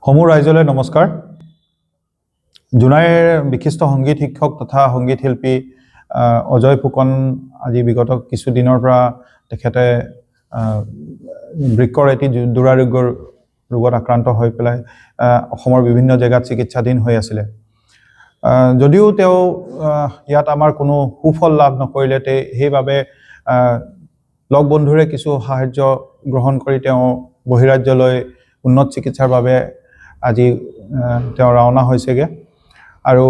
সমূহ ৰাইজলৈ নমস্কাৰ। জোনাইৰ বিশিষ্ট সংগীত শিক্ষক তথা সংগীত শিল্পী অজয় ফুকন আজি বিগত কিছুদিনৰ পৰা তেখেতে বৃক্কৰ এটি দুৰাৰোগ্যৰ ৰোগত আক্ৰান্ত হৈ পেলাই অসমৰ বিভিন্ন জেগাত চিকিৎসাধীন হৈ আছিলে। যদিও তেওঁ ইয়াত আমাৰ কোনো সুফল লাভ নকৰিলে, সেইবাবে লগ বন্ধুৰে কিছু সাহায্য গ্ৰহণ কৰি তেওঁ বহিৰাজ্যলৈ উন্নত চিকিৎসাৰ বাবে আজি তেওঁ ৰাওনা হৈছেগে। আৰু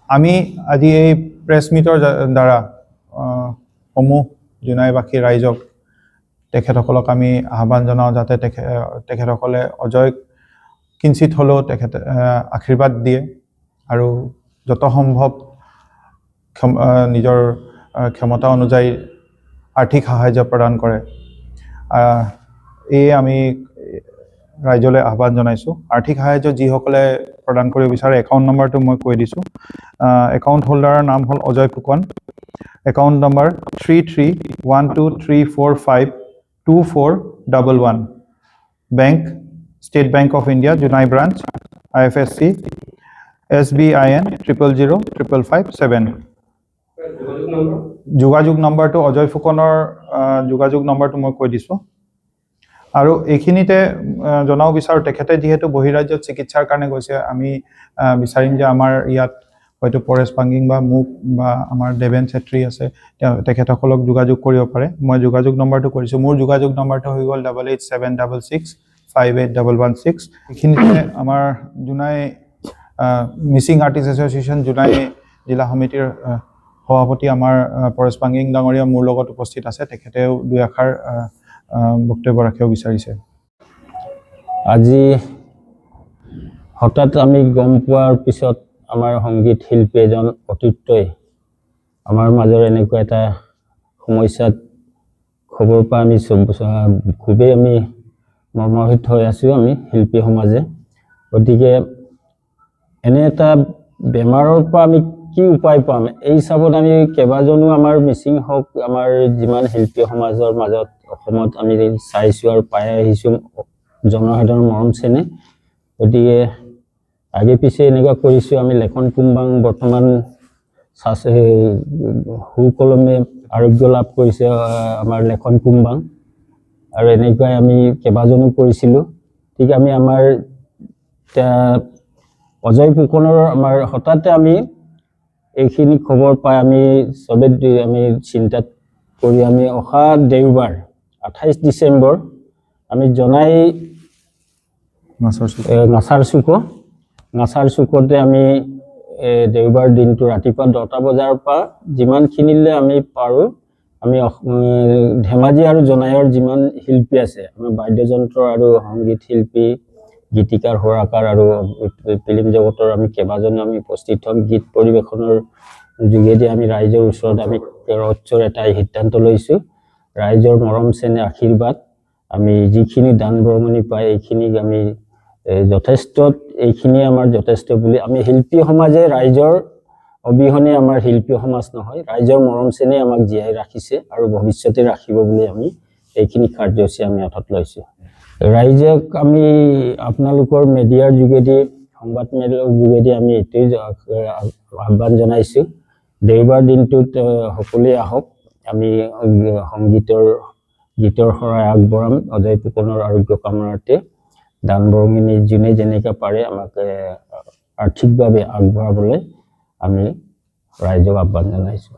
আমি আজি এই প্ৰেছ মিটৰ দ্বাৰা সমূহ জোনাইবাসী ৰাইজক তেখেতসকলক আমি আহ্বান জনাওঁ যাতে তেখেতসকলে অজয়ক কিঞ্চিত হ'লেও তেখেতে আশীৰ্বাদ দিয়ে আৰু যত সম্ভৱ নিজৰ ক্ষমতা অনুযায়ী আৰ্থিক সাহায্য প্ৰদান কৰে। এই আমি ৰাইজলৈ আহ্বান জনাইছোঁ। আৰ্থিক সাহায্য যিসকলে প্ৰদান কৰিব বিচাৰে একাউণ্ট নম্বৰটো মই কৈ দিছোঁ। একাউণ্ট হোল্ডাৰৰ নাম হ'ল Ajay Phukan. Account number 331234524111। Bank state bank of India Jonai branch IFSC SBIN 000557। যোগাযোগ নম্বৰটো অজয় ফুকনৰ যোগাযোগ নম্বৰটো মই কৈ দিছোঁ। আৰু এইখিনিতে জনাব বিচাৰোঁ, তেখেতে যিহেতু বহিৰাজ্যত চিকিৎসাৰ কাৰণে গৈছে, আমি বিচাৰিম যে আমাৰ ইয়াত হয়তো পৰেশ পাংগিং বা মোক বা আমাৰ দেৱেন চেত্ৰী আছে, তেখেতসকলক যোগাযোগ কৰিব পাৰে। মই যোগাযোগ নম্বৰটো কৰিছোঁ। মোৰ যোগাযোগ নম্বৰটো হৈ গ'ল 8876681116। এইখিনিতে আমাৰ জোনাই মিচিং আৰ্টিষ্ট এছ'চিয়েশ্যন জোনাই জিলা সমিতিৰ সভাপতি আমাৰ পৰেশ পাংগিং ডাঙৰীয়া মোৰ লগত উপস্থিত আছে। তেখেতেও দুই এষাৰ বক্তব্য ৰাখিব বিচাৰিছে। আজি হঠাৎ আমি গম পোৱাৰ পিছত আমাৰ সংগীত শিল্পী এজন অতীতই আমাৰ মাজৰ এনেকুৱা এটা সমস্যাত খবৰ পাই আমি খুবেই আমি মৰ্মাহত হৈ আছোঁ আমি শিল্পী সমাজে। গতিকে এনে এটা বেমাৰৰ পৰা আমি কি উপায় পাম, এই হিচাপত আমি কেইবাজনো আমাৰ মিচিং হওক আমাৰ যিমান শিল্পী সমাজৰ মাজত অসমত আমি চাইছোঁ আৰু পাই আহিছোঁ জনসাধাৰণৰ মৰম চেনেহ। গতিকে আগে পিছে এনেকুৱা কৰিছোঁ। আমি লেখন কুম্বাং বৰ্তমান সুকলমে আৰোগ্য লাভ কৰিছে আমাৰ লেখন কুম্বাং, আৰু এনেকুৱাই আমি কেইবাজনো কৰিছিলোঁ। ঠিক আমি আমাৰ অজয় ফুকনৰ আমাৰ হঠাতে আমি এইখিনি খবৰ পাই আমি চবে আমি চিন্তাত কৰি আমি অহা দেওবাৰ 28 ডিচেম্বৰ আমি জনাই নাচাৰ চুকতে আমি দেওবাৰ দিনটো ৰাতিপুৱা 10টা বজাৰ পৰা যিমানখিনিলৈ আমি পাৰোঁ আমি ধেমাজি আৰু জোনাইৰ যিমান শিল্পী আছে আমাৰ বাদ্যযন্ত্ৰ আৰু সংগীত শিল্পী গীতিকাৰ সুৰাকাৰ আৰু ফিল্ম জগতৰ আমি কেইবাজনো আমি উপস্থিত হ'ম। গীত পৰিৱেশনৰ যোগেদি আমি ৰাইজৰ ওচৰত আমি ৰজৰ এটা সিদ্ধান্ত লৈছোঁ। ৰাইজৰ মৰম চেনেহ আশীৰ্বাদ আমি যিখিনি দান বৰঙণি পাই এইখিনিক আমি যথেষ্ট, এইখিনিয়ে আমাৰ যথেষ্ট বুলি আমি শিল্পী সমাজে ৰাইজৰ অবিহনে আমাৰ শিল্পী সমাজ নহয়। ৰাইজৰ মৰম চেনেহ আমাক জীয়াই ৰাখিছে আৰু ভৱিষ্যতে ৰাখিব বুলি আমি এইখিনি কাৰ্যসূচী আমি হাতত লৈছোঁ। ৰাইজক আমি আপোনালোকৰ মিডিয়াৰ যোগেদি সংবাদ মেলৰ যোগেদি আমি এইটোৱে আহ্বান জনাইছোঁ, দেওবাৰ দিনটোত সকলোৱে আহক। আমি গীতৰ শৰাই আগবঢ়াম অজয় ফুকনৰ আৰোগ্য কামনাৰ্থে। দান বৰঙণি যোনে যেনেকৈ পাৰে আমাক আৰ্থিকভাৱে আগবঢ়াবলৈ আমি ৰাইজক আহ্বান জনাইছোঁ।